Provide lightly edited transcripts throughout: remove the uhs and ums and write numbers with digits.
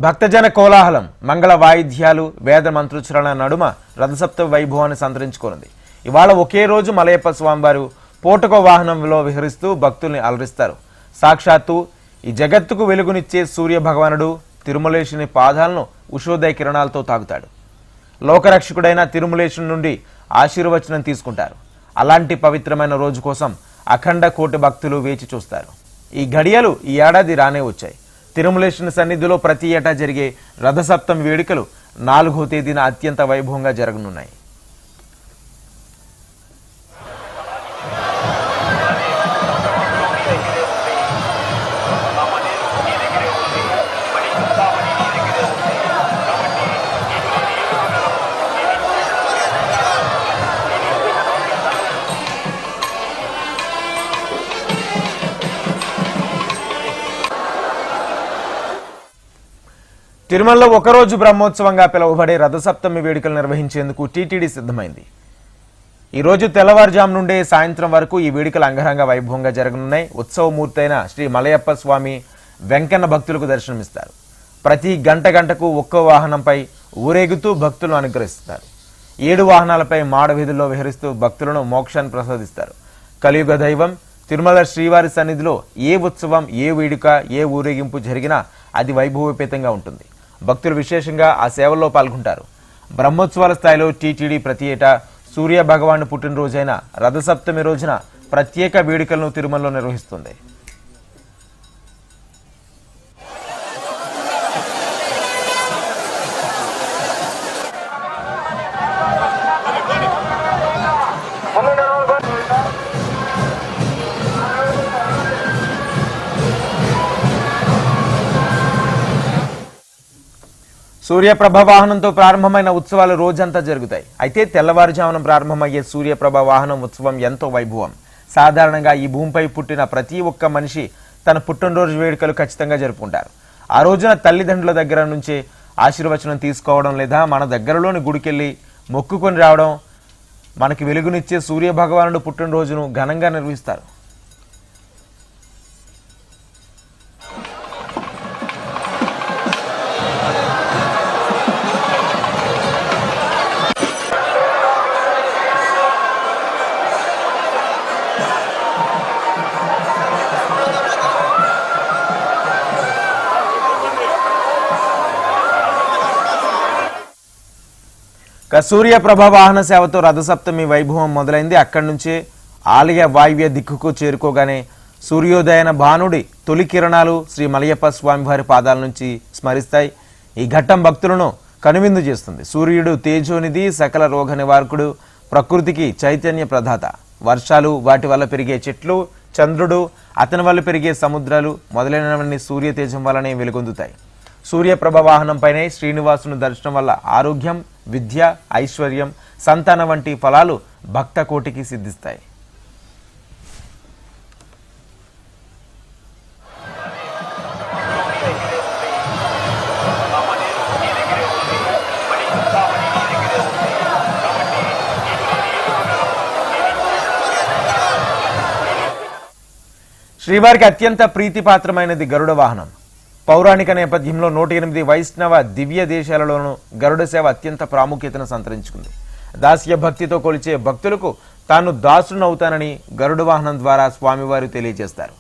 భక్తజన కోలాహలం, మంగళ వాయిద్యాలు, వేద మంత్రోచ్చరణ నడుమ రథసప్తమి వైభవాన్ని సంతరించుకోనుంది. ఇవాళ ఒకే రోజు మలయప్ప స్వామివారు పోటకో వాహనంలో విహరిస్తూ భక్తుల్ని అలరిస్తారు. సాక్షాత్తు ఈ జగత్తుకు వెలుగునిచ్చే సూర్య భగవానుడు తిరుమలేశుని పాదాలను ఉషోదయ కిరణాలతో తాగుతాడు. లోకరక్షకుడైన తిరుమలేశుని నుండి ఆశీర్వచనం తీసుకుంటారు. అలాంటి పవిత్రమైన రోజు కోసం అఖండ కోటి భక్తులు వేచి చూస్తారు. ఈ ఘడియలు ఈ ఏడాది రానే వచ్చాయి. తిరుమలేశుని సన్నిధిలో ప్రతి ఏటా జరిగే రథసప్తమి వేడుకలు 4వ తేదీన అత్యంత వైభవంగా జరగనున్నాయి. తిరుమలలో ఒకరోజు బ్రహ్మోత్సవంగా పిలువబడే రథసప్తమి వేడుకలు నిర్వహించేందుకు టీటీడీ సిద్ధమైంది. ఈ రోజు తెల్లవారుజాము నుండే సాయంత్రం వరకు ఈ వేడుకలు అంగరంగ వైభవంగా జరగనున్నాయి. ఉత్సవమూర్తైన శ్రీ మలయప్ప స్వామి వెంకన్న భక్తులకు దర్శనమిస్తారు. ప్రతి గంటకు ఒక్కో వాహనంపై ఊరేగుతూ భక్తులను అనుగ్రహిస్తారు. 7 వాహనాలపై మాడ వీధుల్లో విహరిస్తూ భక్తులను మోక్షాన్ని ప్రసాదిస్తారు. కలియుగ దైవం తిరుమల శ్రీవారి సన్నిధిలో ఏ ఉత్సవం, ఏ వేడుక, ఏ ఊరేగింపు జరిగినా అది వైభవోపేతంగా ఉంటుంది. భక్తులు విశేషంగా ఆ సేవల్లో పాల్గొంటారు. బ్రహ్మోత్సవాల స్థాయిలో టీటీడీ ప్రతి ఏటా సూర్య భగవాను పుట్టినరోజైన రథసప్తమి రోజున ప్రత్యేక వేడుకలను తిరుమలలో నిర్వహిస్తుంది. సూర్యప్రభ వాహనంతో ప్రారంభమైన ఉత్సవాలు రోజంతా జరుగుతాయి. అయితే తెల్లవారుజామున ప్రారంభమయ్యే సూర్యప్రభ వాహనం ఉత్సవం ఎంతో వైభవం. సాధారణంగా ఈ భూమిపై పుట్టిన ప్రతి ఒక్క మనిషి తన పుట్టినరోజు వేడుకలు ఖచ్చితంగా జరుపుకుంటారు. ఆ రోజున తల్లిదండ్రుల దగ్గర నుంచే ఆశీర్వచనం తీసుకోవడం లేదా మన దగ్గరలోని గుడికెళ్ళి మొక్కుకొని రావడం మనకి వెలుగునిచ్చే సూర్య భగవానుడు పుట్టినరోజును ఘనంగా నిర్వహిస్తారు. సూర్య ప్రభ వాహన సేవతో రథసప్తమి వైభవం మొదలైంది. అక్కడి నుంచే ఆలయ వాయువ్య దిక్కుకు చేరుకోగానే సూర్యోదయన భానుడి తొలి కిరణాలు శ్రీ మలయప్ప స్వామివారి పాదాల నుంచి స్మరిస్తాయి. ఈ ఘట్టం భక్తులను కనువిందు చేస్తుంది. సూర్యుడు తేజోనిధి, సకల రోగ నివారకుడు, ప్రకృతికి చైతన్య ప్రదాత. వర్షాలు, వాటి వల్ల పెరిగే చెట్లు, చంద్రుడు, అతని వల్ల పెరిగే సముద్రాలు మొదలైనవన్నీ సూర్య తేజం వల్లనే వెలుగొందుతాయి. సూర్యప్రభ వాహనంపైనే శ్రీనివాసుని దర్శనం వల్ల ఆరోగ్యం, విద్య, ఐశ్వర్యం, సంతానం వంటి ఫలాలు భక్త కోటికి సిద్ధిస్తాయి. శ్రీవారికి అత్యంత ప్రీతిపాత్రమైనది గరుడ వాహనం. పౌరాణిక నేపథ్యంలో 108 వైష్ణవ దివ్య దేశాలలోనూ గరుడ సేవ అత్యంత ప్రాముఖ్యతను సంతరించుకుంది. దాస్య భక్తితో కొలిచే భక్తులకు తాను దాసునవుతానని గరుడ వాహనం ద్వారా స్వామివారు తెలియజేస్తారు.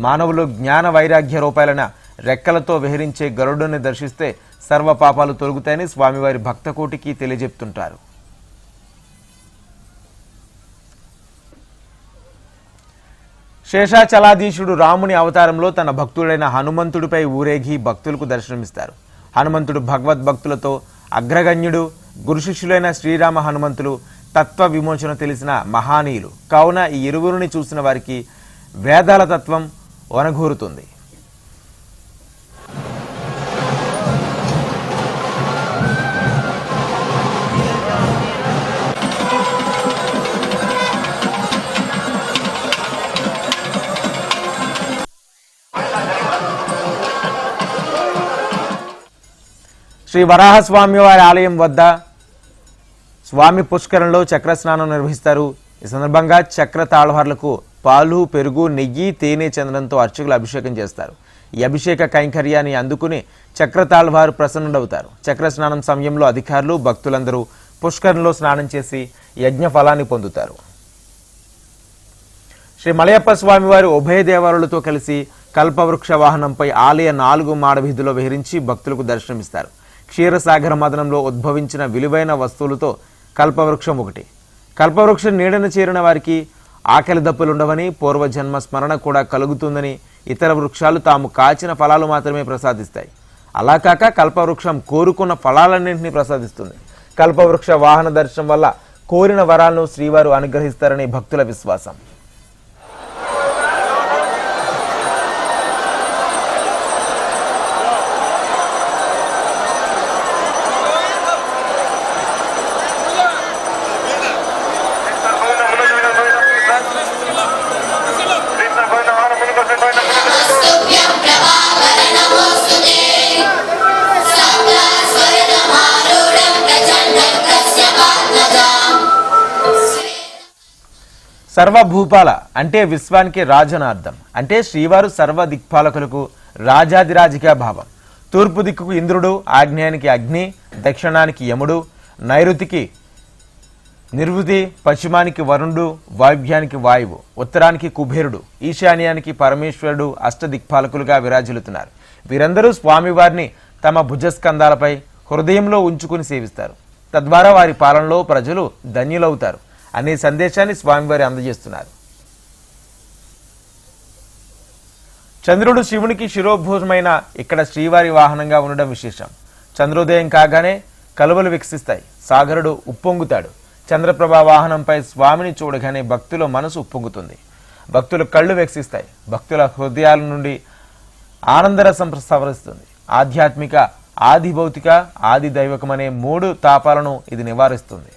మానవులు జ్ఞాన వైరాగ్య రూపాయలైన రెక్కలతో విహరించే గరుడుని దర్శిస్తే సర్వ పాపాలు తొలగుతాయని స్వామివారి భక్తకోటికి తెలియజెప్తుంటారు. శేషాచలాధీశుడు రాముని అవతారంలో తన భక్తుడైన హనుమంతుడిపై ఊరేగి భక్తులకు దర్శనమిస్తారు. హనుమంతుడు భగవద్భక్తులతో అగ్రగణ్యుడు. గురు శిష్యులైన శ్రీరామ హనుమంతులు తత్వ విమోచన తెలిసిన మహానీయులు కావున ఈ ఇరువురిని చూసిన వారికి వేదాల తత్వం వనగూరుతుంది. శ్రీ వరాహస్వామి వారి ఆలయం వద్ద స్వామి పుష్కరంలో చక్ర స్నానం నిర్వహిస్తారు. ఈ సందర్భంగా చక్ర తాళవార్లకు పాలు, పెరుగు, నెయ్యి, తేనె, చందనంతో అర్చకులు అభిషేకం చేస్తారు. ఈ అభిషేక కైంకర్యాన్ని అందుకుని చక్రతాళ్వారు ప్రసన్నుడవుతారు. చక్ర స్నానం సమయంలో అధికారులు భక్తులందరూ పుష్కరంలో స్నానం చేసి యజ్ఞ ఫలాన్ని పొందుతారు. శ్రీ మలయప్ప స్వామివారి ఉభయ దేవాలయాలతో కలిసి కల్పవృక్ష వాహనంపై ఆలయ 4 మాడ వీధిలో విహరించి భక్తులకు దర్శనమిస్తారు. క్షీరసాగర మదనంలో ఉద్భవించిన విలువైన వస్తువులతో కల్పవృక్షం ఒకటి. కల్పవృక్షం నీడన చేరిన వారికి ఆకలి దప్పులుండవని, పూర్వజన్మ స్మరణ కూడా కలుగుతుందని, ఇతర వృక్షాలు తాము కాచిన ఫలాలు మాత్రమే ప్రసాదిస్తాయి. అలా కాక కల్పవృక్షం కోరుకున్న ఫలాలన్నింటినీ ప్రసాదిస్తుంది. కల్పవృక్ష వాహన దర్శనం వల్ల కోరిన వరాలను శ్రీవారు అనుగ్రహిస్తారని భక్తుల విశ్వాసం. సర్వభూపాల అంటే విశ్వానికి రాజు అని అర్థం. అంటే శ్రీవారు సర్వ దిక్పాలకులకు రాజాదిరాజిగా భావం. తూర్పు దిక్కుకు ఇంద్రుడు, ఆగ్నేయానికి అగ్ని, దక్షిణానికి యముడు, నైరుతికి నిర్వృతి, పశ్చిమానికి వరుణుడు, వాయువ్యానికి వాయువు, ఉత్తరానికి కుబేరుడు, ఈశాన్యానికి పరమేశ్వరుడు అష్టదిక్పాలకులుగా విరాజిల్లుతున్నారు. వీరందరూ స్వామివారిని తమ భుజస్కంధాలపై హృదయంలో ఉంచుకుని సేవిస్తారు. తద్వారా వారి పాలనలో ప్రజలు ధన్యులవుతారు అనే సందేశాన్ని స్వామివారి అందజేస్తున్నారు. చంద్రుడు శివునికి శిరోభూషమైన ఇక్కడ శ్రీవారి వాహనంగా ఉండడం విశేషం. చంద్రోదయం కాగానే కలువలు వికసిస్తాయి. సాగరుడు ఉప్పొంగుతాడు. చంద్రప్రభ వాహనంపై స్వామిని చూడగానే భక్తుల మనసు ఉప్పొంగుతుంది. భక్తుల కళ్ళు వికసిస్తాయి. భక్తుల హృదయాల నుండి ఆనందరసం ప్రసరిస్తుంది. ఆధ్యాత్మిక, ఆది భౌతిక, ఆది దైవకం అనే 3 తాపాలను ఇది నివారిస్తుంది.